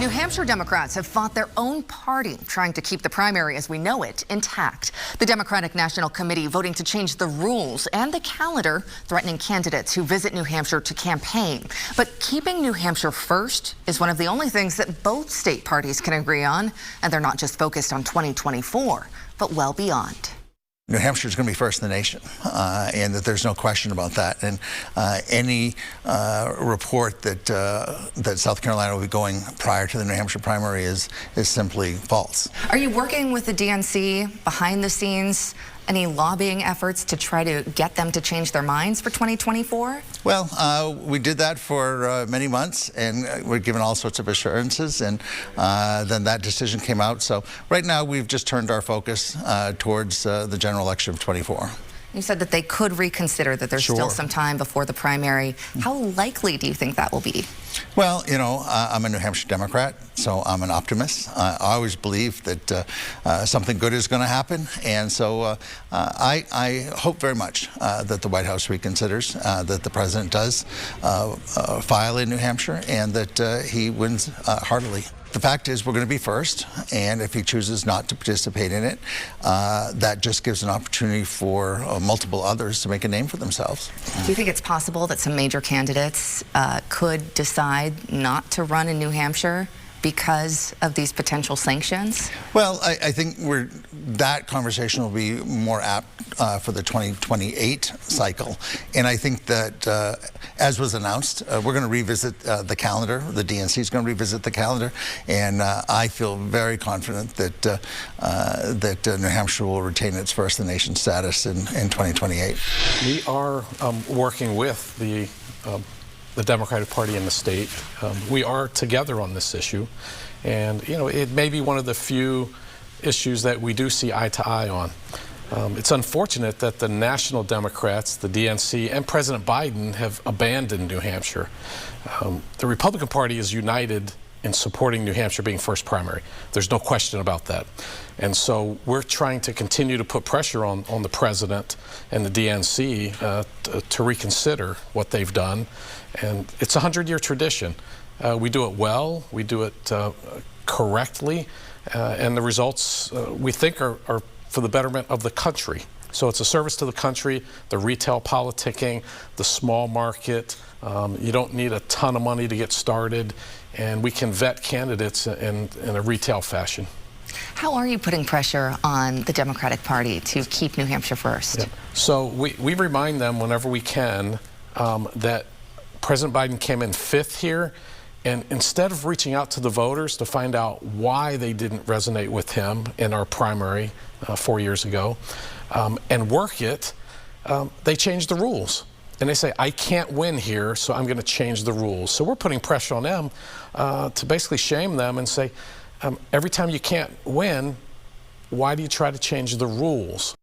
New Hampshire Democrats have fought their own party, trying to keep the primary as we know it intact. The Democratic National Committee voting to change the rules and the calendar, threatening candidates who visit New Hampshire to campaign. But keeping New Hampshire first is one of the only things that both state parties can agree on, and they're not just focused on 2024, but well beyond. New Hampshire is going to be first in the nation, and that there's no question about that. And any report that South Carolina will be going prior to the New Hampshire primary is simply false. Are you working with the DNC behind the scenes? Any lobbying efforts to try to get them to change their minds for 2024? Well, we did that for many months, and we're given all sorts of assurances, and then that decision came out. So right now we've just turned our focus towards the general election of 24. You said that they could reconsider, that there's still some time before the primary. How likely do you think that will be? Well, you know, I'm a New Hampshire Democrat, so I'm an optimist. I always believe that something good is going to happen, and so I hope very much that the White House reconsiders, that the president does file in New Hampshire, and that he wins heartily. The fact is we're going to be first, and if he chooses not to participate in it, that just gives an opportunity for multiple others to make a name for themselves. Do you think it's possible that some major candidates could decide not to run in New Hampshire because of these potential sanctions? Well, I think that conversation will be more apt for the 2028 cycle. And I think that, as was announced, we're going to revisit the calendar. The DNC is going to revisit the calendar. And I feel very confident that New Hampshire will retain its first in the nation status in 2028. We are working with the Democratic Party in the state. We are together on this issue, and you know, it may be one of the few issues that we do see eye to eye on. It's unfortunate that the national Democrats, the DNC, and President Biden have abandoned New Hampshire. The Republican Party is united in supporting New Hampshire being first primary. There's no question about that. And so we're trying to continue to put pressure on the president and the DNC to reconsider what they've done. And it's a 100-year tradition. We do it well, we do it correctly, and the results we think are for the betterment of the country. So it's a service to the country, the retail politicking, the small market. You don't need a ton of money to get started, and we can vet candidates in a retail fashion. How are you putting pressure on the Democratic Party to keep New Hampshire first? Yeah. So we remind them whenever we can that President Biden came in 5th here, and instead of reaching out to the voters to find out why they didn't resonate with him in our primary 4 years ago and work it, they changed the rules. And they say, I can't win here, so I'm going to change the rules. So we're putting pressure on them to basically shame them and say, every time you can't win, why do you try to change the rules?